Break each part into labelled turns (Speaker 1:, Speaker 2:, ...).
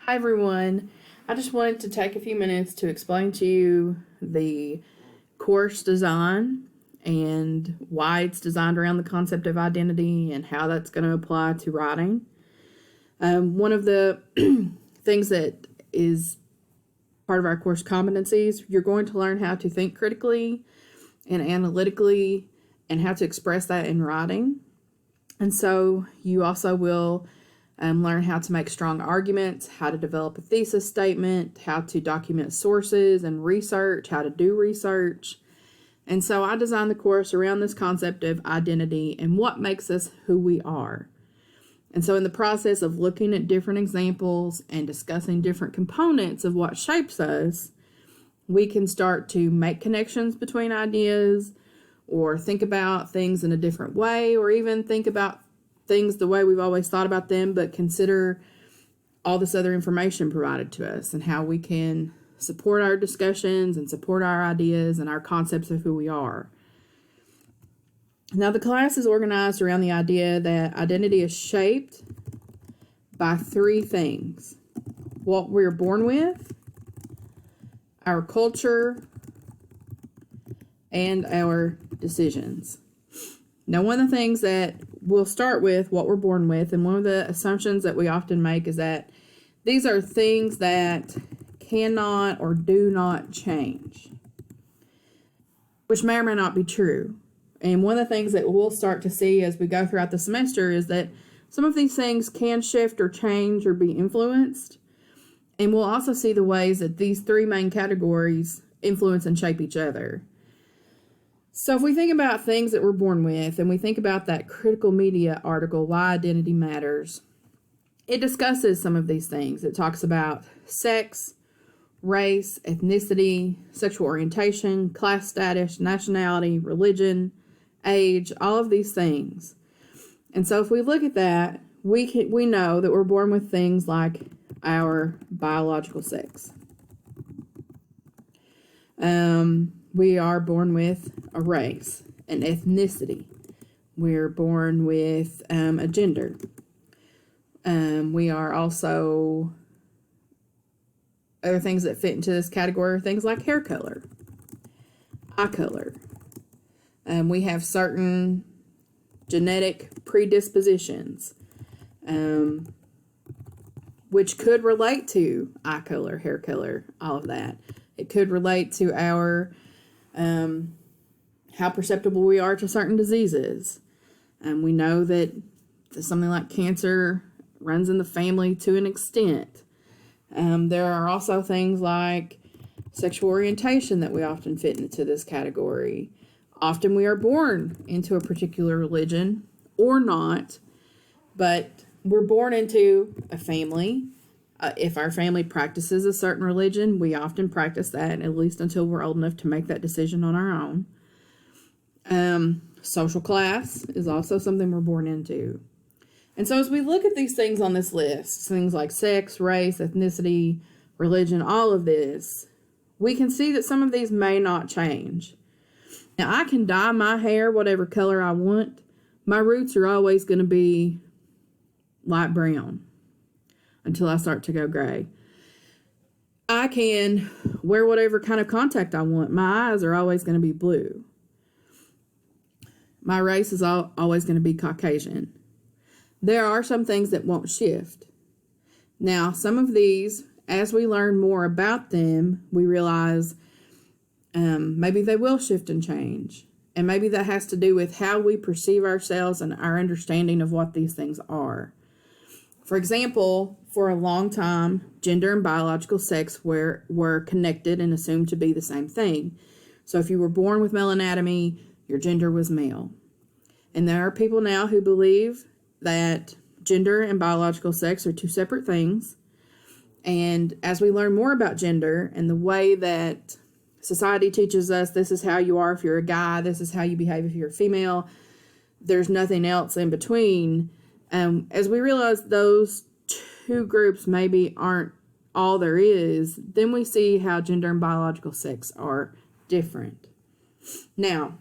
Speaker 1: Hi everyone. I just wanted to take a few minutes to explain to you the course design and why it's designed around the concept of identity and how that's going to apply to writing. One of the things that is part of our course competencies, you're going to learn how to think critically and analytically and how to express that in writing. And so you also will learn how to make strong arguments, how to develop a thesis statement, how to document sources and research, how to do research. And so I designed the course around this concept of identity and what makes us who we are. And so in the process of looking at different examples and discussing different components of what shapes us, we can start to make connections between ideas or think about things in a different way, or even think about things the way we've always thought about them, but consider all this other information provided to us and how we can support our discussions and support our ideas and our concepts of who we are. Now, the class is organized around the idea that identity is shaped by three things: what we're born with, our culture, and our decisions. Now, one of the things that we'll start with what we're born with, and one of the assumptions that we often make is that these are things that cannot or do not change, which may or may not be true. And one of the things that we'll start to see as we go throughout the semester is that some of these things can shift or change or be influenced. And we'll also see the ways that these three main categories influence and shape each other. So if we think about things that we're born with, and we think about that critical media article, Why Identity Matters, it discusses some of these things. It talks about sex, race, ethnicity, sexual orientation, class status, nationality, religion, age, all of these things. And so if we look at that, we know that we're born with things like our biological sex. We are born with a race, an ethnicity. We're born with a gender. We are also, other things that fit into this category are things like hair color, eye color. We have certain genetic predispositions, which could relate to eye color, hair color, all of that. It could relate to our how perceptible we are to certain diseases. We know that something like cancer runs in the family to an extent. There are also things like sexual orientation that we often fit into this category. Often we are born into a particular religion or not, but we're born into a family. If our family practices a certain religion, we often practice that, at least until we're old enough to make that decision on our own. Social class is also something we're born into. And so as we look at these things on this list, things like sex, race, ethnicity, religion, all of this, we can see that some of these may not change. Now, I can dye my hair whatever color I want. My roots are always going to be light brown until I start to go gray. I can wear whatever kind of contact I want. My eyes are always going to be blue. My race is always going to be Caucasian. There are some things that won't shift. Now, some of these, as we learn more about them, we realize maybe they will shift and change. And maybe that has to do with how we perceive ourselves and our understanding of what these things are. For example, for a long time, gender and biological sex were connected and assumed to be the same thing. So if you were born with male anatomy, your gender was male. And there are people now who believe that gender and biological sex are two separate things. And as we learn more about gender and the way that society teaches us this is how you are if you're a guy, this is how you behave if you're a female, there's nothing else in between. As we realize those two groups maybe aren't all there is, then we see how gender and biological sex are different. Now,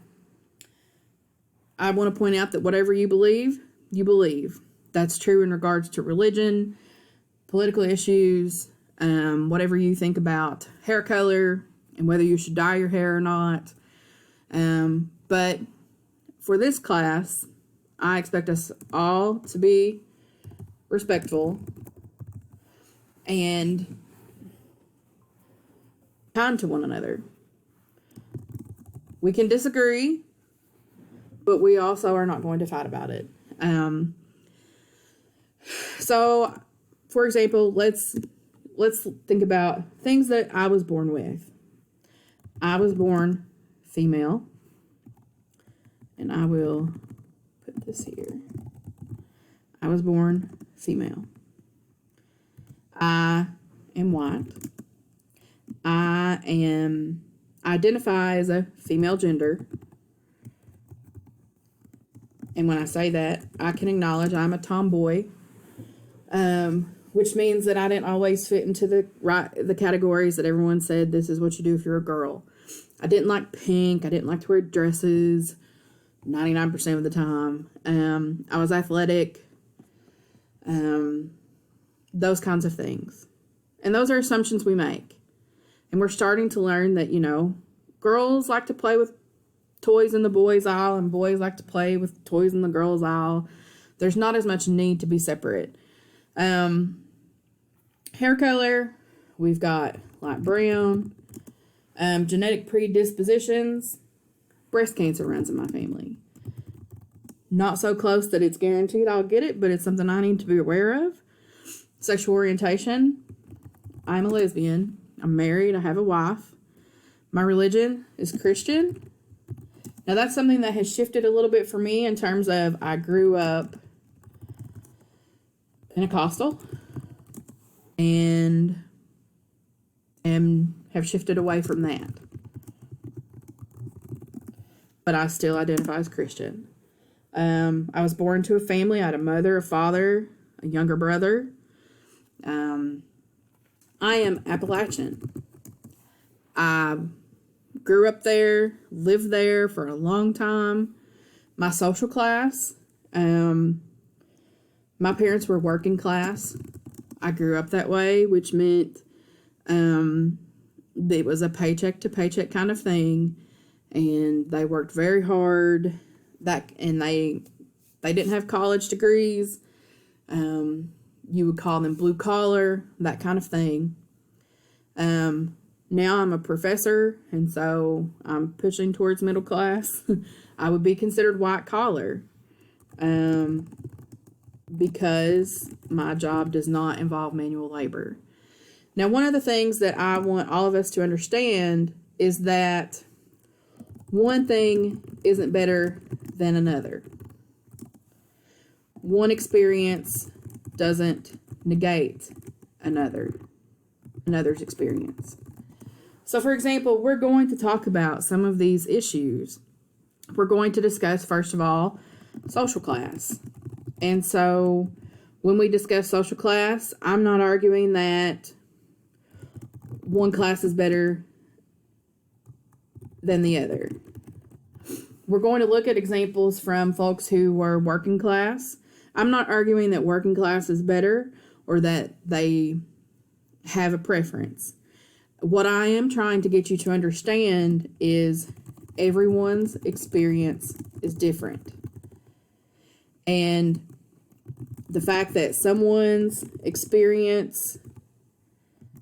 Speaker 1: I want to point out that whatever you believe, you believe. That's true in regards to religion. political issues, whatever you think about hair color and whether you should dye your hair or not. But for this class, I expect us all to be respectful and kind to one another. We can disagree, but we also are not going to fight about it. So, for example, let's think about things that I was born with. I was born female, and I will put this here. I was born female. I am white. I identify as a female gender. And when I say that, I can acknowledge I'm a tomboy, which means that I didn't always fit into the categories that everyone said this is what you do if you're a girl. I didn't like pink. I didn't like to wear dresses 99% of the time. I was athletic. Those kinds of things. And those are assumptions we make. And we're starting to learn that, girls like to play with toys in the boys' aisle and boys like to play with toys in the girls' aisle. There's not as much need to be separate. Hair color, we've got light brown. Genetic predispositions, breast cancer runs in my family. Not so close that it's guaranteed I'll get it, but it's something I need to be aware of. Sexual orientation, I'm a lesbian. I'm married. I have a wife. My religion is Christian. Now, that's something that has shifted a little bit for me in terms of I grew up Pentecostal and have shifted away from that. But I still identify as Christian. I was born to a family. I had a mother, a father, a younger brother. I am Appalachian. I grew up there, lived there for a long time. My social class, my parents were working class. I grew up that way, which meant it was a paycheck to paycheck kind of thing, and they worked very hard. And they didn't have college degrees. You would call them blue collar, that kind of thing. Now I'm a professor, and so I'm pushing towards middle class. I would be considered white collar, because my job does not involve manual labor. Now, one of the things that I want all of us to understand is that one thing isn't better than another. One experience doesn't negate another's experience. So, for example, we're going to talk about some of these issues. We're going to discuss, first of all, social class. And so, when we discuss social class, I'm not arguing that one class is better than the other. We're going to look at examples from folks who were working class. I'm not arguing that working class is better or that they have a preference. What I am trying to get you to understand is everyone's experience is different. And the fact that someone's experience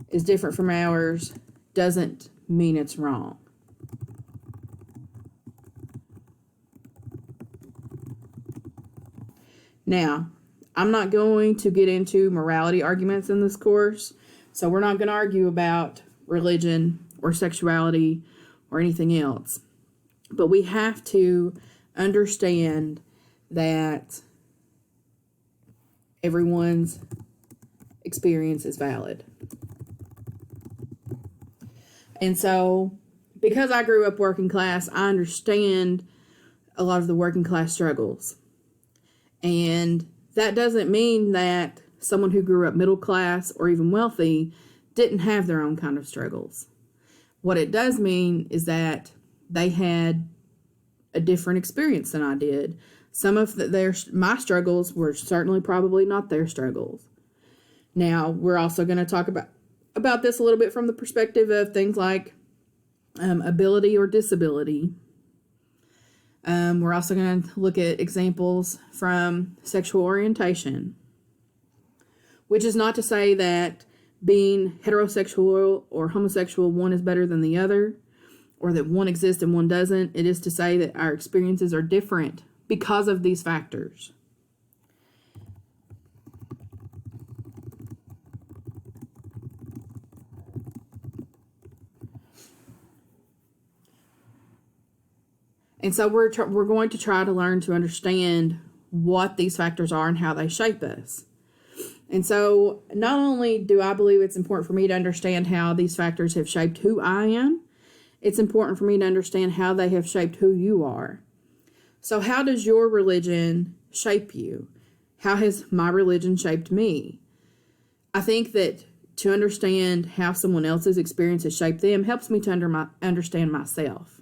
Speaker 1: is different from ours doesn't mean it's wrong. Now, I'm not going to get into morality arguments in this course, so we're not going to argue about religion or sexuality or anything else. But we have to understand that everyone's experience is valid. And so, because I grew up working class, I understand a lot of the working class struggles. And that doesn't mean that someone who grew up middle class or even wealthy didn't have their own kind of struggles. What it does mean is that they had a different experience than I did. Some of my struggles were certainly probably not their struggles. Now, we're also going to talk about this a little bit from the perspective of things like ability or disability. We're also going to look at examples from sexual orientation, which is not to say that being heterosexual or homosexual, one is better than the other, or that one exists and one doesn't. It is to say that our experiences are different because of these factors. And so we're going to try to learn to understand what these factors are and how they shape us. And so not only do I believe it's important for me to understand how these factors have shaped who I am, it's important for me to understand how they have shaped who you are. So how does your religion shape you? How has my religion shaped me? I think that to understand how someone else's experiences shape them helps me to understand myself.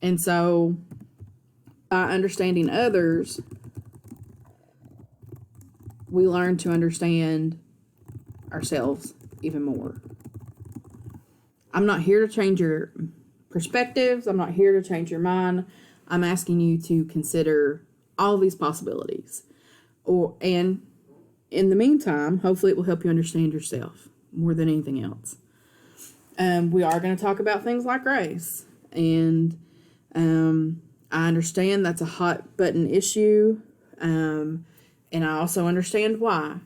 Speaker 1: And so by understanding others, we learn to understand ourselves even more. I'm not here to change your perspectives. I'm not here to change your mind. I'm asking you to consider all these possibilities. And in the meantime, hopefully it will help you understand yourself more than anything else. We are going to talk about things like race. And I understand that's a hot button issue. And I also understand why.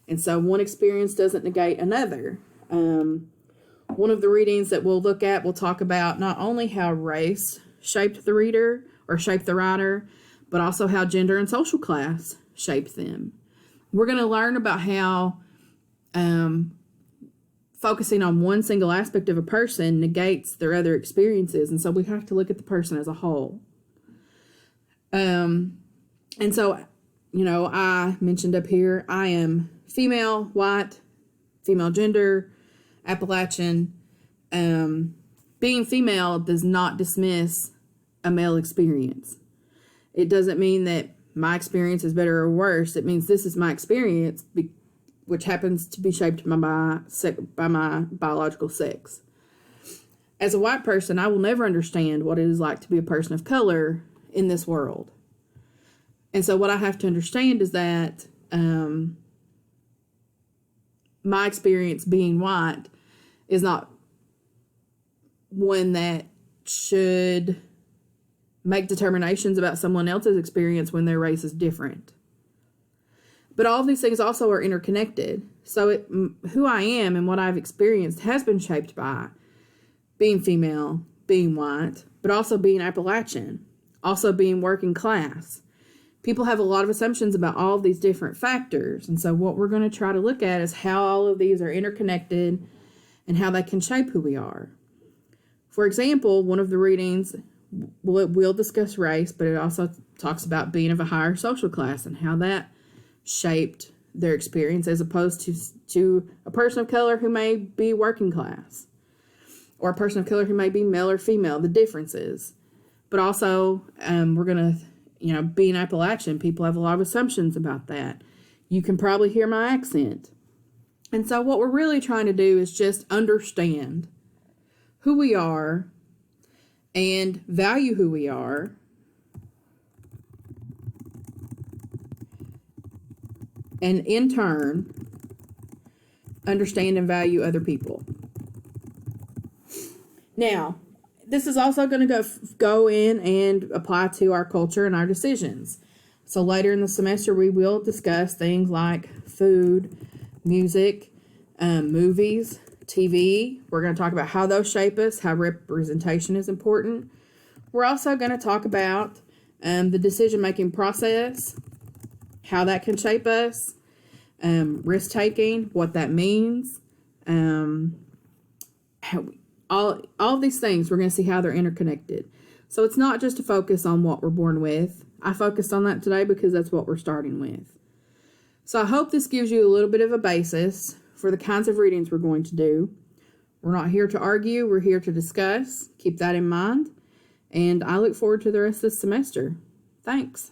Speaker 1: And so one experience doesn't negate another. One of the readings that we'll look at will talk about not only how race shaped the reader or shaped the writer, but also how gender and social class shaped them. We're going to learn about how focusing on one single aspect of a person negates their other experiences. And so we have to look at the person as a whole. And so, I mentioned up here, I am female, white, female gender, Appalachian. Being female does not dismiss a male experience. It doesn't mean that my experience is better or worse. It means this is my experience, which happens to be shaped by my biological sex. As a white person, I will never understand what it is like to be a person of color in this world. And so what I have to understand is that my experience being white is not one that should make determinations about someone else's experience when their race is different. But all of these things also are interconnected. So who I am and what I've experienced has been shaped by being female, being white, but also being Appalachian, also being working class. People have a lot of assumptions about all of these different factors. And so what we're going to try to look at is how all of these are interconnected and how they can shape who we are. For example, one of the readings will discuss race, but it also talks about being of a higher social class and how that shaped their experience as opposed to a person of color who may be working class or a person of color who may be male or female, the differences. But also, we're going to, being Appalachian, people have a lot of assumptions about that. You can probably hear my accent. And so what we're really trying to do is just understand who we are and value who we are. And in turn, understand and value other people. Now, this is also going to go in and apply to our culture and our decisions. So later in the semester, we will discuss things like food, music, movies, TV. We're going to talk about how those shape us, how representation is important. We're also going to talk about the decision-making process, how that can shape us, risk-taking, what that means, all of these things, we're going to see how they're interconnected. So it's not just to focus on what we're born with. I focused on that today because that's what we're starting with. So I hope this gives you a little bit of a basis for the kinds of readings we're going to do. We're not here to argue. We're here to discuss. Keep that in mind. And I look forward to the rest of the semester. Thanks.